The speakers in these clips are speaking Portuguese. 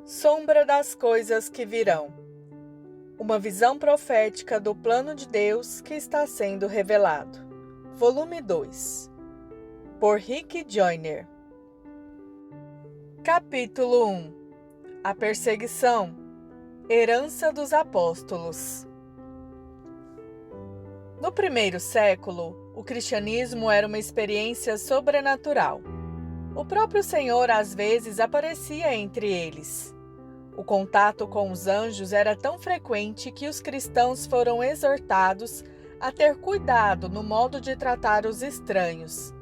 Sombra das coisas que virão. Uma visão profética do plano de Deus que está sendo revelado. Volume 2. Por Rick Joyner. Capítulo 1. A perseguição. Herança dos apóstolos. No primeiro século, o cristianismo era uma experiência sobrenatural. O próprio Senhor às vezes aparecia entre eles. O contato com os anjos era tão frequente que os cristãos foram exortados a ter cuidado no modo de tratar os estranhos,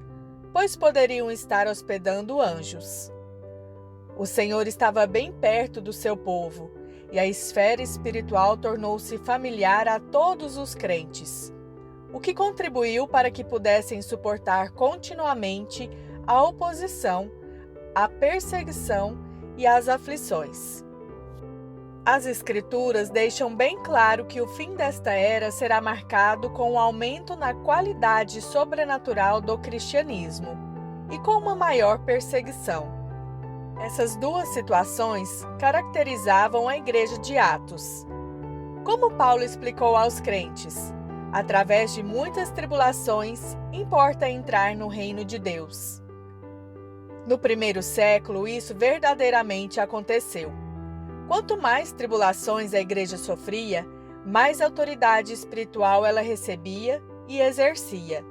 pois poderiam estar hospedando anjos. O Senhor estava bem perto do seu povo, e a esfera espiritual tornou-se familiar a todos os crentes, o que contribuiu para que pudessem suportar continuamente a oposição, a perseguição e as aflições. As Escrituras deixam bem claro que o fim desta era será marcado com um aumento na qualidade sobrenatural do cristianismo e com uma maior perseguição. Essas duas situações caracterizavam a igreja de Atos. Como Paulo explicou aos crentes, através de muitas tribulações, importa entrar no reino de Deus. No primeiro século, isso verdadeiramente aconteceu. Quanto mais tribulações a igreja sofria, mais autoridade espiritual ela recebia e exercia.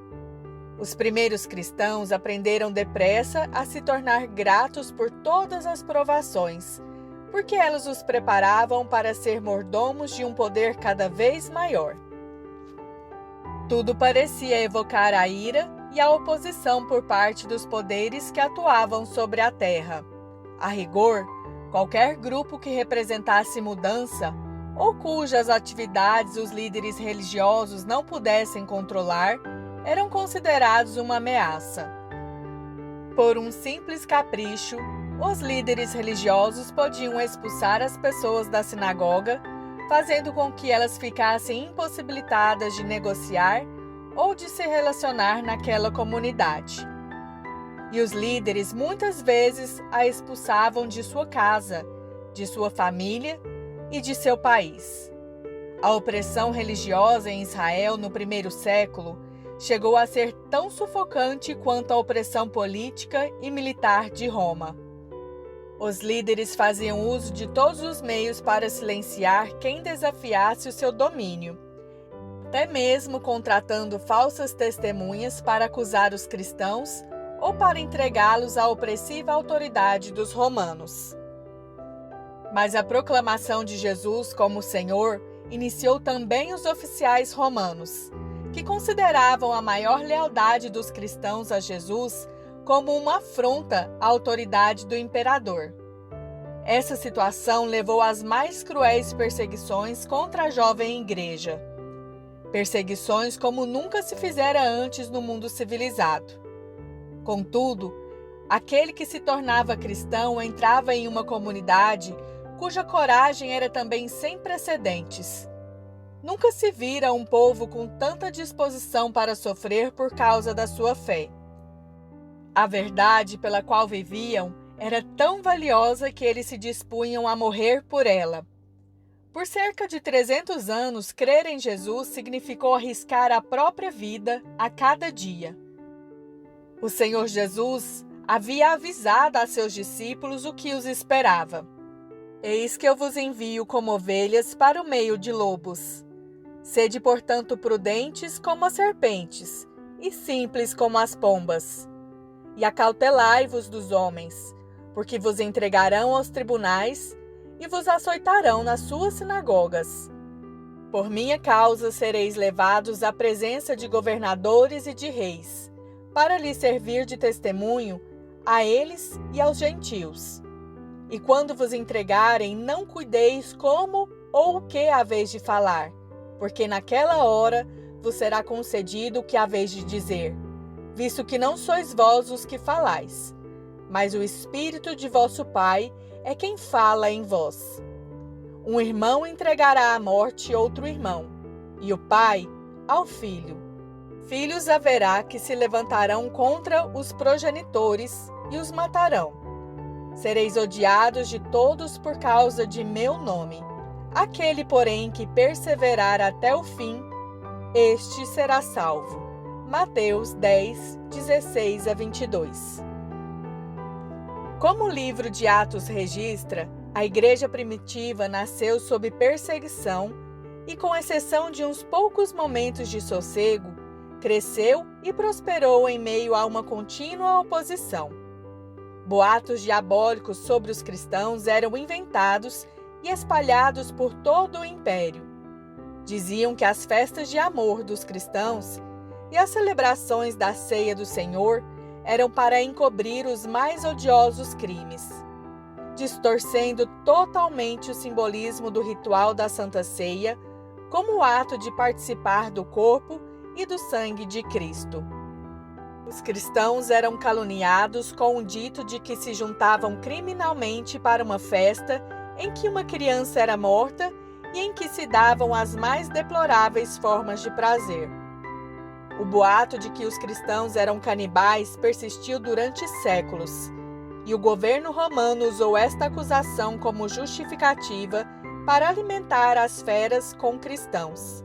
Os primeiros cristãos aprenderam depressa a se tornar gratos por todas as provações, porque elas os preparavam para ser mordomos de um poder cada vez maior. Tudo parecia evocar a ira e a oposição por parte dos poderes que atuavam sobre a terra. A rigor, qualquer grupo que representasse mudança ou cujas atividades os líderes religiosos não pudessem controlar eram considerados uma ameaça. Por um simples capricho, os líderes religiosos podiam expulsar as pessoas da sinagoga, fazendo com que elas ficassem impossibilitadas de negociar ou de se relacionar naquela comunidade. E os líderes muitas vezes a expulsavam de sua casa, de sua família e de seu país. A opressão religiosa em Israel no primeiro século chegou a ser tão sufocante quanto a opressão política e militar de Roma. Os líderes faziam uso de todos os meios para silenciar quem desafiasse o seu domínio, até mesmo contratando falsas testemunhas para acusar os cristãos ou para entregá-los à opressiva autoridade dos romanos. Mas a proclamação de Jesus como Senhor iniciou também os oficiais romanos, que consideravam a maior lealdade dos cristãos a Jesus como uma afronta à autoridade do imperador. Essa situação levou às mais cruéis perseguições contra a jovem igreja. Perseguições como nunca se fizera antes no mundo civilizado. Contudo, aquele que se tornava cristão entrava em uma comunidade cuja coragem era também sem precedentes. Nunca se vira um povo com tanta disposição para sofrer por causa da sua fé. A verdade pela qual viviam era tão valiosa que eles se dispunham a morrer por ela. Por cerca de 300 anos, crer em Jesus significou arriscar a própria vida a cada dia. O Senhor Jesus havia avisado a seus discípulos o que os esperava. Eis que eu vos envio como ovelhas para o meio de lobos. Sede, portanto, prudentes como as serpentes, e simples como as pombas. E acautelai-vos dos homens, porque vos entregarão aos tribunais e vos açoitarão nas suas sinagogas. Por minha causa sereis levados à presença de governadores e de reis, para lhes servir de testemunho a eles e aos gentios. E quando vos entregarem, não cuideis como ou o que haveis de falar, porque naquela hora vos será concedido o que haveis de dizer, visto que não sois vós os que falais, mas o Espírito de vosso Pai é quem fala em vós. Um irmão entregará à morte outro irmão, e o pai ao filho. Filhos haverá que se levantarão contra os progenitores e os matarão. Sereis odiados de todos por causa de meu nome. Aquele, porém, que perseverar até o fim, este será salvo. Mateus 10, 16 a 22. Como o livro de Atos registra, a igreja primitiva nasceu sob perseguição e, com exceção de uns poucos momentos de sossego, cresceu e prosperou em meio a uma contínua oposição. Boatos diabólicos sobre os cristãos eram inventados e espalhados por todo o império. Diziam que as festas de amor dos cristãos e as celebrações da ceia do Senhor eram para encobrir os mais odiosos crimes, distorcendo totalmente o simbolismo do ritual da Santa Ceia como o ato de participar do corpo e do sangue de Cristo. Os cristãos eram caluniados com o dito de que se juntavam criminalmente para uma festa em que uma criança era morta e em que se davam as mais deploráveis formas de prazer. O boato de que os cristãos eram canibais persistiu durante séculos, e o governo romano usou esta acusação como justificativa para alimentar as feras com cristãos.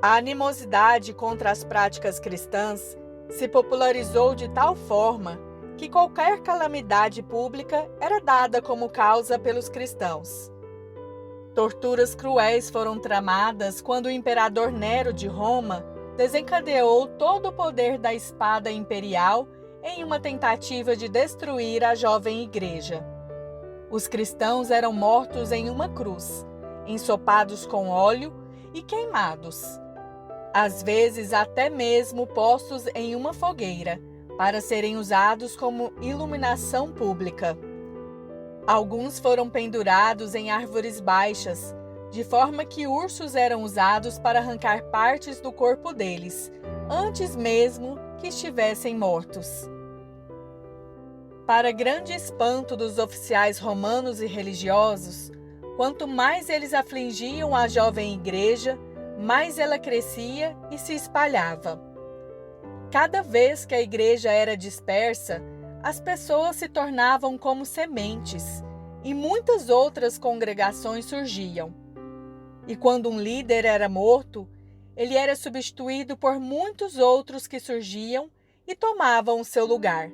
A animosidade contra as práticas cristãs se popularizou de tal forma que qualquer calamidade pública era dada como causa pelos cristãos. Torturas cruéis foram tramadas quando o imperador Nero de Roma desencadeou todo o poder da espada imperial em uma tentativa de destruir a jovem igreja. Os cristãos eram mortos em uma cruz, ensopados com óleo e queimados, às vezes até mesmo postos em uma fogueira, para serem usados como iluminação pública. Alguns foram pendurados em árvores baixas, de forma que ursos eram usados para arrancar partes do corpo deles, antes mesmo que estivessem mortos. Para grande espanto dos oficiais romanos e religiosos, quanto mais eles afligiam a jovem igreja, mais ela crescia e se espalhava. Cada vez que a igreja era dispersa, as pessoas se tornavam como sementes, e muitas outras congregações surgiam. E quando um líder era morto, ele era substituído por muitos outros que surgiam e tomavam o seu lugar.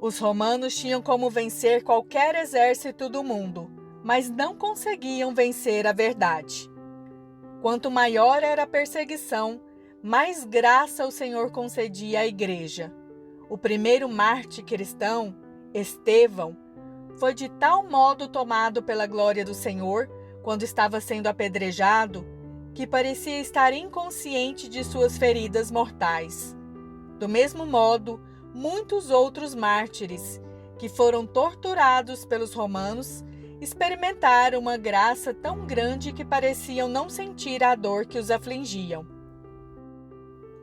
Os romanos tinham como vencer qualquer exército do mundo, mas não conseguiam vencer a verdade. Quanto maior era a perseguição, mais graça o Senhor concedia à igreja. O primeiro mártir cristão, Estevão, foi de tal modo tomado pela glória do Senhor, quando estava sendo apedrejado, que parecia estar inconsciente de suas feridas mortais. Do mesmo modo, muitos outros mártires, que foram torturados pelos romanos, experimentaram uma graça tão grande que pareciam não sentir a dor que os afligiam.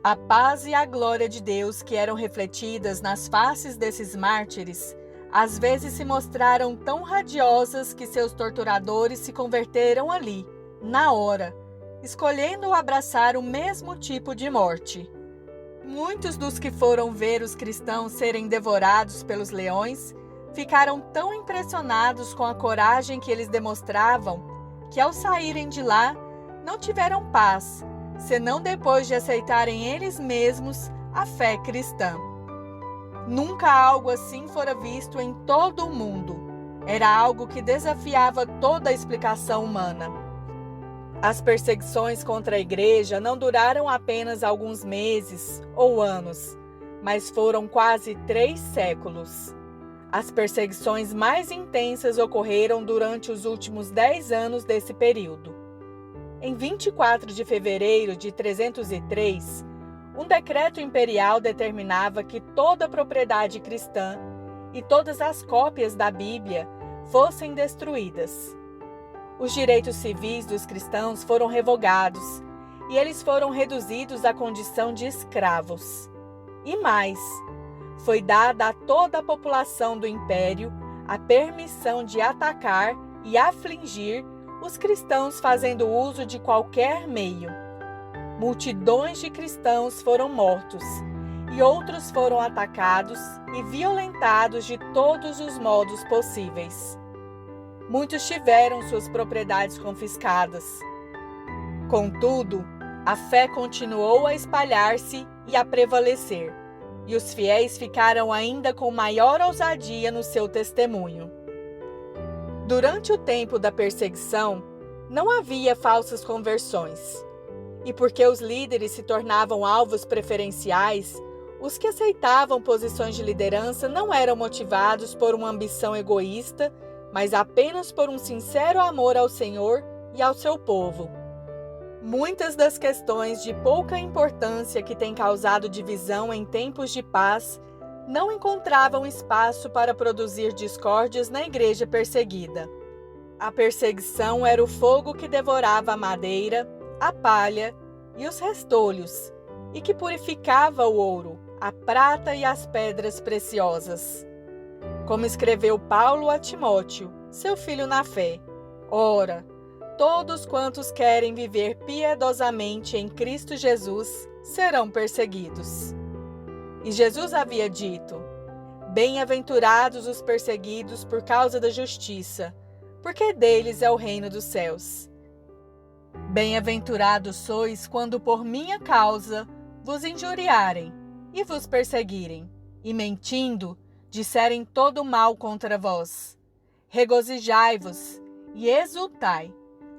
A paz e a glória de Deus que eram refletidas nas faces desses mártires, às vezes se mostraram tão radiosas que seus torturadores se converteram ali, na hora, escolhendo abraçar o mesmo tipo de morte. Muitos dos que foram ver os cristãos serem devorados pelos leões ficaram tão impressionados com a coragem que eles demonstravam que, ao saírem de lá, não tiveram paz, senão depois de aceitarem eles mesmos a fé cristã. Nunca algo assim fora visto em todo o mundo. Era algo que desafiava toda a explicação humana. As perseguições contra a igreja não duraram apenas alguns meses ou anos, mas foram quase 3 séculos. As perseguições mais intensas ocorreram durante os últimos 10 anos desse período. Em 24 de fevereiro de 303, um decreto imperial determinava que toda a propriedade cristã e todas as cópias da Bíblia fossem destruídas. Os direitos civis dos cristãos foram revogados e eles foram reduzidos à condição de escravos. E mais, foi dada a toda a população do império a permissão de atacar e afligir os cristãos fazendo uso de qualquer meio. Multidões de cristãos foram mortos e outros foram atacados e violentados de todos os modos possíveis. Muitos tiveram suas propriedades confiscadas. Contudo, a fé continuou a espalhar-se e a prevalecer, e os fiéis ficaram ainda com maior ousadia no seu testemunho. Durante o tempo da perseguição, não havia falsas conversões, e porque os líderes se tornavam alvos preferenciais, os que aceitavam posições de liderança não eram motivados por uma ambição egoísta, mas apenas por um sincero amor ao Senhor e ao seu povo. Muitas das questões de pouca importância que têm causado divisão em tempos de paz não encontravam espaço para produzir discórdias na igreja perseguida. A perseguição era o fogo que devorava a madeira, a palha e os restolhos, e que purificava o ouro, a prata e as pedras preciosas. Como escreveu Paulo a Timóteo, seu filho na fé: ora, todos quantos querem viver piedosamente em Cristo Jesus serão perseguidos. E Jesus havia dito: bem-aventurados os perseguidos por causa da justiça, porque deles é o reino dos céus. Bem-aventurados sois quando por minha causa vos injuriarem e vos perseguirem, e mentindo, disserem todo mal contra vós. Regozijai-vos e exultai,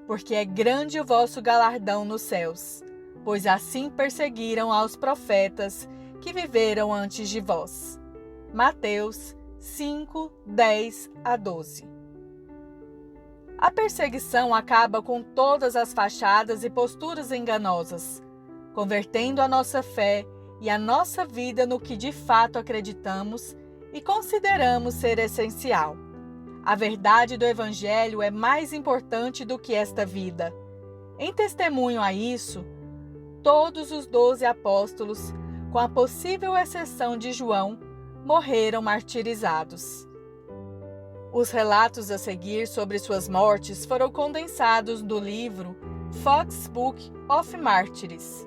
porque é grande o vosso galardão nos céus, pois assim perseguiram aos profetas que viveram antes de vós. Mateus 5, 10 a 12. A perseguição acaba com todas as fachadas e posturas enganosas, convertendo a nossa fé e a nossa vida no que de fato acreditamos e consideramos ser essencial. A verdade do Evangelho é mais importante do que esta vida. Em testemunho a isso, todos os 12 apóstolos, com a possível exceção de João, morreram martirizados. Os relatos a seguir sobre suas mortes foram condensados do livro Fox Book of Martyrs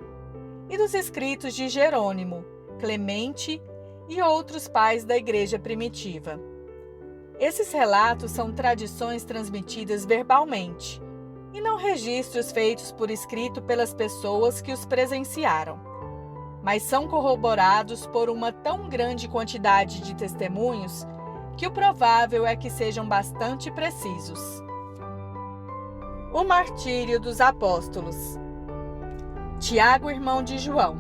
e dos escritos de Jerônimo, Clemente e outros pais da igreja primitiva. Esses relatos são tradições transmitidas verbalmente e não registros feitos por escrito pelas pessoas que os presenciaram, mas são corroborados por uma tão grande quantidade de testemunhos que o provável é que sejam bastante precisos. O martírio dos apóstolos. Tiago, irmão de João.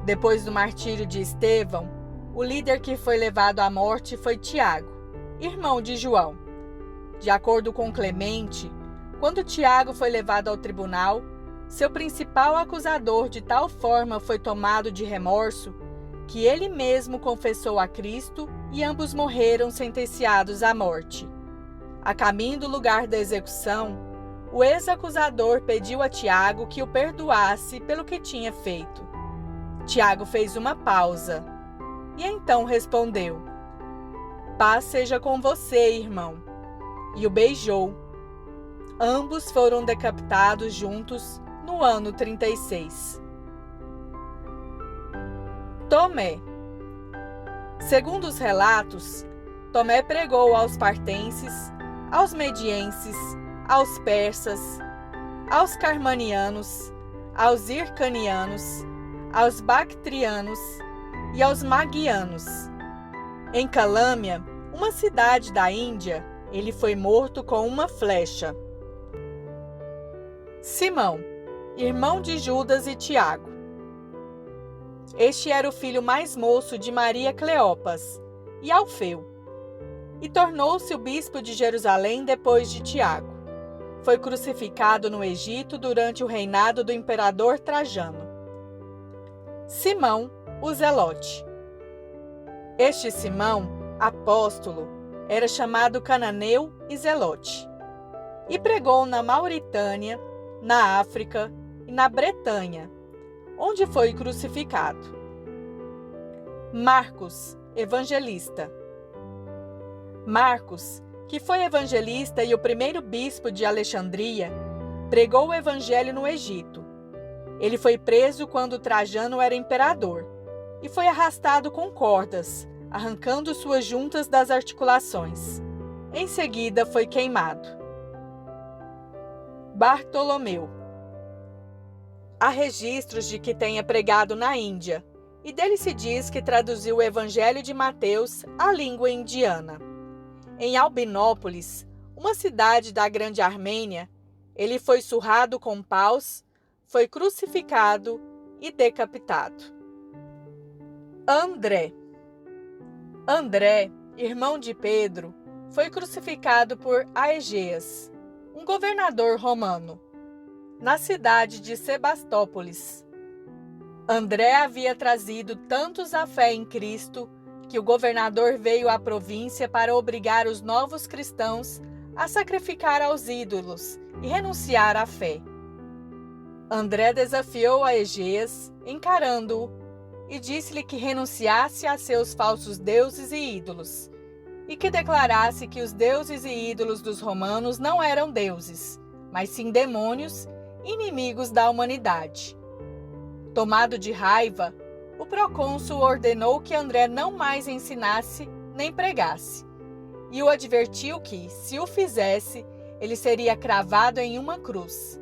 Depois do martírio de Estevão, o líder que foi levado à morte foi Tiago, irmão de João. De acordo com Clemente, quando Tiago foi levado ao tribunal, seu principal acusador de tal forma foi tomado de remorso que ele mesmo confessou a Cristo e ambos morreram sentenciados à morte. A caminho do lugar da execução, o ex-acusador pediu a Tiago que o perdoasse pelo que tinha feito. Tiago fez uma pausa e então respondeu: paz seja com você, irmão. E o beijou. Ambos foram decapitados juntos no ano 36. Tomé. Segundo os relatos, Tomé pregou aos partenses, aos medienses, aos persas, aos carmanianos, aos hircanianos, aos bactrianos e aos magianos. Em Calâmia, uma cidade da Índia, ele foi morto com uma flecha. Simão, irmão de Judas e Tiago. Este era o filho mais moço de Maria Cleopas e Alfeu, e tornou-se o bispo de Jerusalém depois de Tiago. Foi crucificado no Egito durante o reinado do imperador Trajano. Simão, o Zelote. Este Simão, apóstolo, era chamado cananeu e zelote, e pregou na Mauritânia, na África e na Bretanha, onde foi crucificado. Marcos, evangelista. Marcos, que foi evangelista e o primeiro bispo de Alexandria, pregou o evangelho no Egito. Ele foi preso quando Trajano era imperador. e foi arrastado com cordas, arrancando suas juntas das articulações. Em seguida foi queimado. Bartolomeu. Há registros de que tenha pregado na Índia, e dele se diz que traduziu o Evangelho de Mateus à língua indiana. Em Albinópolis, uma cidade da Grande Armênia, ele foi surrado com paus, foi crucificado e decapitado. André. André, irmão de Pedro, foi crucificado por Aegeas, um governador romano, na cidade de Sebastópolis. André havia trazido tantos à fé em Cristo que o governador veio à província para obrigar os novos cristãos a sacrificar aos ídolos e renunciar à fé. André desafiou Aegeas, encarando-o, e disse-lhe que renunciasse a seus falsos deuses e ídolos, e que declarasse que os deuses e ídolos dos romanos não eram deuses, mas sim demônios, inimigos da humanidade. Tomado de raiva, o procônsul ordenou que André não mais ensinasse nem pregasse, e o advertiu que, se o fizesse, ele seria cravado em uma cruz.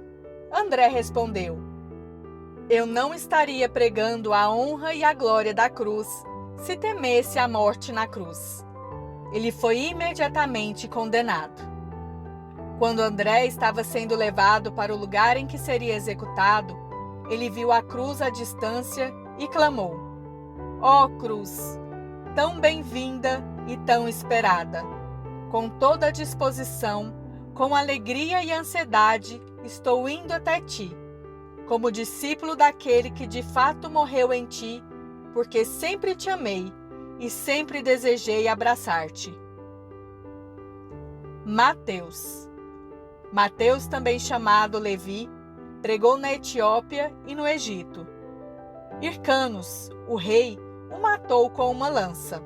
André respondeu: Eu não estaria pregando a honra e a glória da cruz, se temesse a morte na cruz. Ele foi imediatamente condenado. Quando André estava sendo levado para o lugar em que seria executado, ele viu a cruz à distância e clamou: Ó cruz, tão bem-vinda e tão esperada! Com toda a disposição, com alegria e ansiedade, estou indo até ti, como discípulo daquele que de fato morreu em ti, porque sempre te amei e sempre desejei abraçar-te. Mateus. Mateus, também chamado Levi, pregou na Etiópia e no Egito. Hircanos, o rei, o matou com uma lança.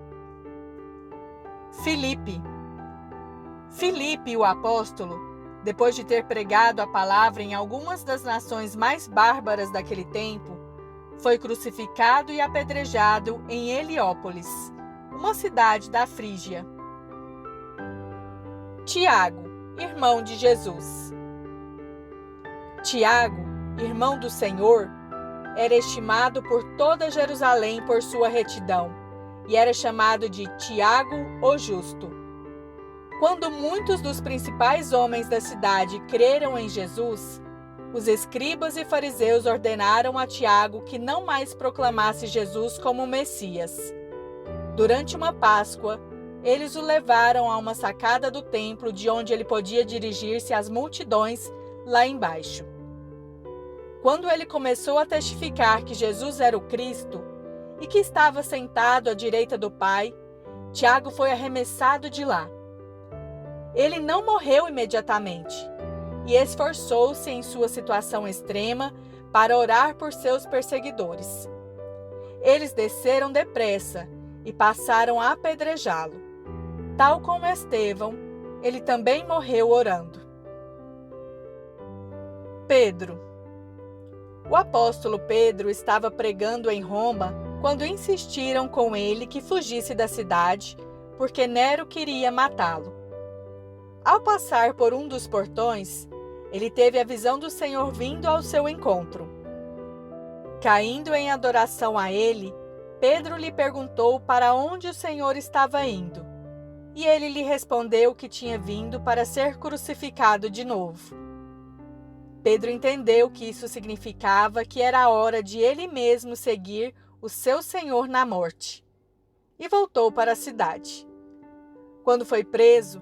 Filipe, o apóstolo, depois de ter pregado a palavra em algumas das nações mais bárbaras daquele tempo, foi crucificado e apedrejado em Heliópolis, uma cidade da Frígia. Tiago, irmão de Jesus. Tiago, irmão do Senhor, era estimado por toda Jerusalém por sua retidão, e era chamado de Tiago o Justo. Quando muitos dos principais homens da cidade creram em Jesus, os escribas e fariseus ordenaram a Tiago que não mais proclamasse Jesus como Messias. Durante uma Páscoa, eles o levaram a uma sacada do templo de onde ele podia dirigir-se às multidões lá embaixo. Quando ele começou a testificar que Jesus era o Cristo e que estava sentado à direita do Pai, Tiago foi arremessado de lá. Ele não morreu imediatamente e esforçou-se em sua situação extrema para orar por seus perseguidores. Eles desceram depressa e passaram a apedrejá-lo. Tal como Estevão, ele também morreu orando. Pedro. O apóstolo Pedro estava pregando em Roma quando insistiram com ele que fugisse da cidade, porque Nero queria matá-lo. Ao passar por um dos portões, ele teve a visão do Senhor vindo ao seu encontro. Caindo em adoração a ele, Pedro lhe perguntou para onde o Senhor estava indo, e ele lhe respondeu que tinha vindo para ser crucificado de novo. Pedro entendeu que isso significava que era a hora de ele mesmo seguir o seu Senhor na morte, e voltou para a cidade. Quando foi preso,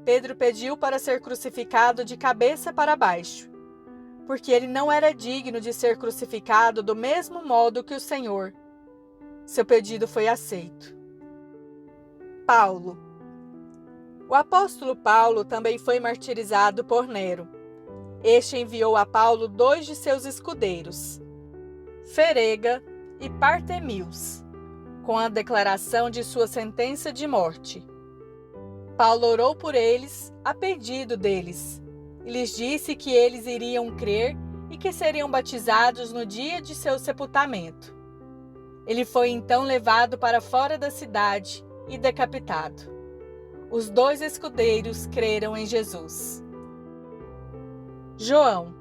Pedro pediu para ser crucificado de cabeça para baixo, porque ele não era digno de ser crucificado do mesmo modo que o Senhor. Seu pedido foi aceito. Paulo. O apóstolo Paulo também foi martirizado por Nero. Este enviou a Paulo 2 de seus escudeiros, Ferega e Partemius, com a declaração de sua sentença de morte. Paulo orou por eles a pedido deles, e lhes disse que eles iriam crer e que seriam batizados no dia de seu sepultamento. Ele foi então levado para fora da cidade e decapitado. Os 2 escudeiros creram em Jesus. João.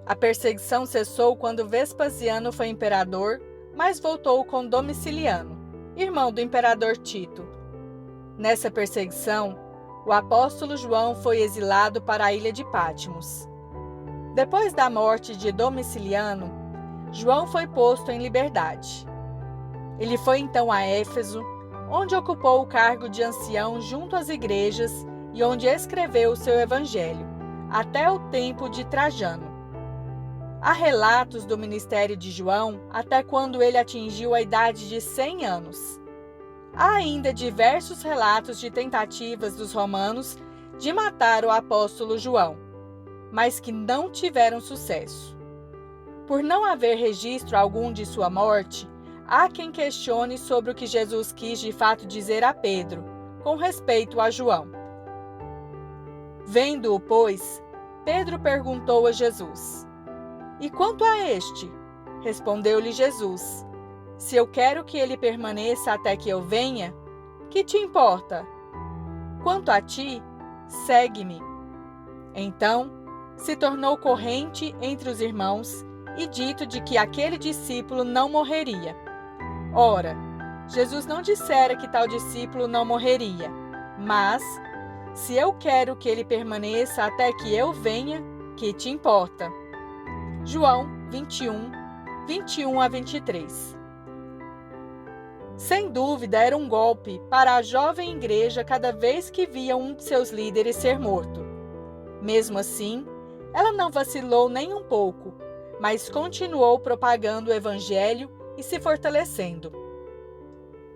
A perseguição cessou quando Vespasiano foi imperador, mas voltou com Domiciliano, irmão do imperador Tito. Nessa perseguição, o apóstolo João foi exilado para a ilha de Patmos. Depois da morte de Domiciliano, João foi posto em liberdade. Ele foi então a Éfeso, onde ocupou o cargo de ancião junto às igrejas e onde escreveu o seu evangelho, até o tempo de Trajano. Há relatos do ministério de João até quando ele atingiu a idade de 100 anos. Há ainda diversos relatos de tentativas dos romanos de matar o apóstolo João, mas que não tiveram sucesso. Por não haver registro algum de sua morte, há quem questione sobre o que Jesus quis de fato dizer a Pedro, com respeito a João. Vendo-o, pois, Pedro perguntou a Jesus: "E quanto a este?" Respondeu-lhe Jesus: "Se eu quero que ele permaneça até que eu venha, que te importa? Quanto a ti, segue-me." Então, se tornou corrente entre os irmãos e dito de que aquele discípulo não morreria. Ora, Jesus não dissera que tal discípulo não morreria, mas, se eu quero que ele permaneça até que eu venha, que te importa? João 21, 21 a 23. Sem dúvida, era um golpe para a jovem igreja cada vez que via um de seus líderes ser morto. Mesmo assim, ela não vacilou nem um pouco, mas continuou propagando o evangelho e se fortalecendo.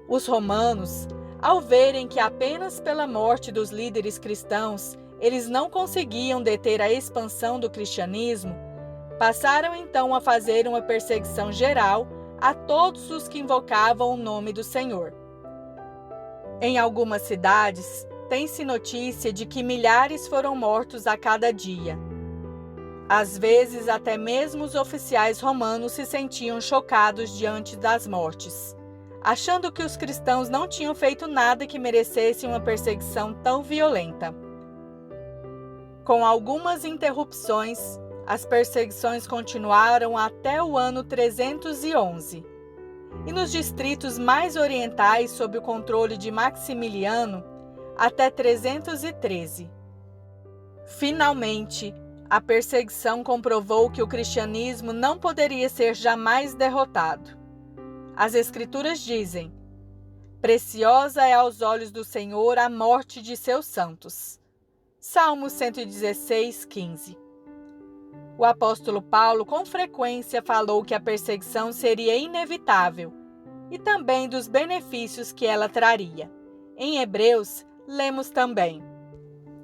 Os romanos, ao verem que apenas pela morte dos líderes cristãos eles não conseguiam deter a expansão do cristianismo, passaram então a fazer uma perseguição geral a todos os que invocavam o nome do Senhor. Em algumas cidades, tem-se notícia de que milhares foram mortos a cada dia. Às vezes, até mesmo os oficiais romanos se sentiam chocados diante das mortes, achando que os cristãos não tinham feito nada que merecesse uma perseguição tão violenta. Com algumas interrupções, as perseguições continuaram até o ano 311, e nos distritos mais orientais, sob o controle de Maximiliano, até 313. Finalmente, a perseguição comprovou que o cristianismo não poderia ser jamais derrotado. As Escrituras dizem: "Preciosa é aos olhos do Senhor a morte de seus santos." Salmo 116, 15. O apóstolo Paulo com frequência falou que a perseguição seria inevitável e também dos benefícios que ela traria. Em Hebreus, lemos também: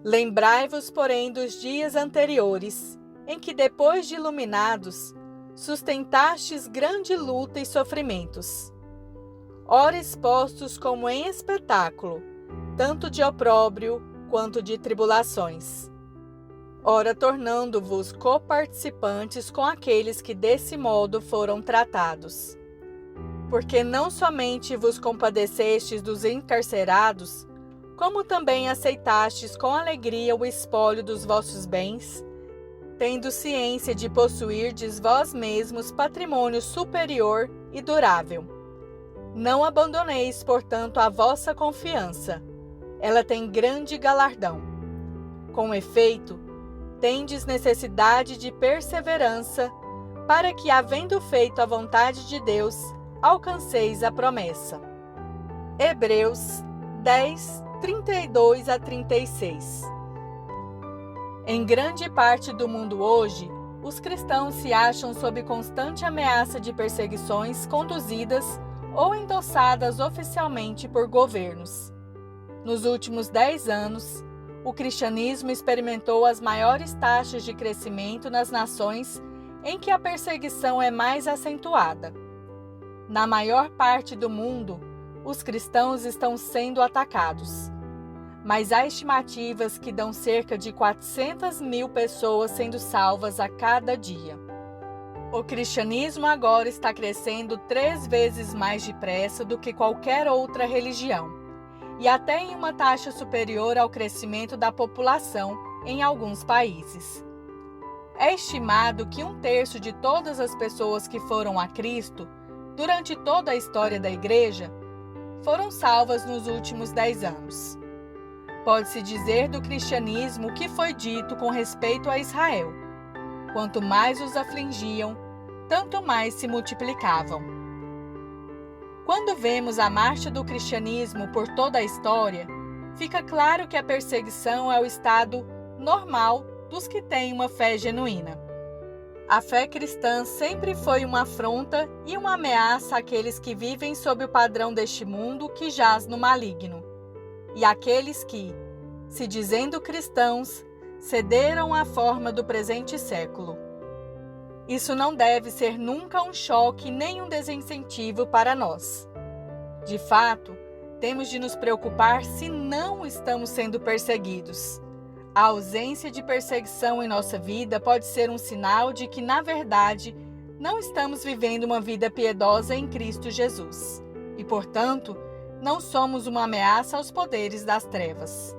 "Lembrai-vos, porém, dos dias anteriores, em que, depois de iluminados, sustentastes grande luta e sofrimentos, ora expostos como em espetáculo, tanto de opróbrio quanto de tribulações, ora tornando-vos coparticipantes com aqueles que desse modo foram tratados. Porque não somente vos compadecestes dos encarcerados, como também aceitastes com alegria o espólio dos vossos bens, tendo ciência de possuirdes vós mesmos patrimônio superior e durável. Não abandoneis, portanto, a vossa confiança. Ela tem grande galardão. Com efeito, tendes necessidade de perseverança, para que, havendo feito a vontade de Deus, alcanceis a promessa." Hebreus 10, 32 a 36. Em grande parte do mundo hoje, os cristãos se acham sob constante ameaça de perseguições conduzidas ou endossadas oficialmente por governos. Nos últimos 10 anos, o cristianismo experimentou as maiores taxas de crescimento nas nações em que a perseguição é mais acentuada. Na maior parte do mundo, os cristãos estão sendo atacados, mas há estimativas que dão cerca de 400.000 pessoas sendo salvas a cada dia. O cristianismo agora está crescendo 3 vezes mais depressa do que qualquer outra religião, e até em uma taxa superior ao crescimento da população em alguns países. É estimado que 1/3 de todas as pessoas que foram a Cristo, durante toda a história da Igreja, foram salvas nos últimos 10 anos. Pode-se dizer do cristianismo o que foi dito com respeito a Israel: quanto mais os afligiam, tanto mais se multiplicavam. Quando vemos a marcha do cristianismo por toda a história, fica claro que a perseguição é o estado normal dos que têm uma fé genuína. A fé cristã sempre foi uma afronta e uma ameaça àqueles que vivem sob o padrão deste mundo que jaz no maligno, e àqueles que, se dizendo cristãos, cederam à forma do presente século. Isso não deve ser nunca um choque nem um desincentivo para nós. De fato, temos de nos preocupar se não estamos sendo perseguidos. A ausência de perseguição em nossa vida pode ser um sinal de que, na verdade, não estamos vivendo uma vida piedosa em Cristo Jesus e, portanto, não somos uma ameaça aos poderes das trevas.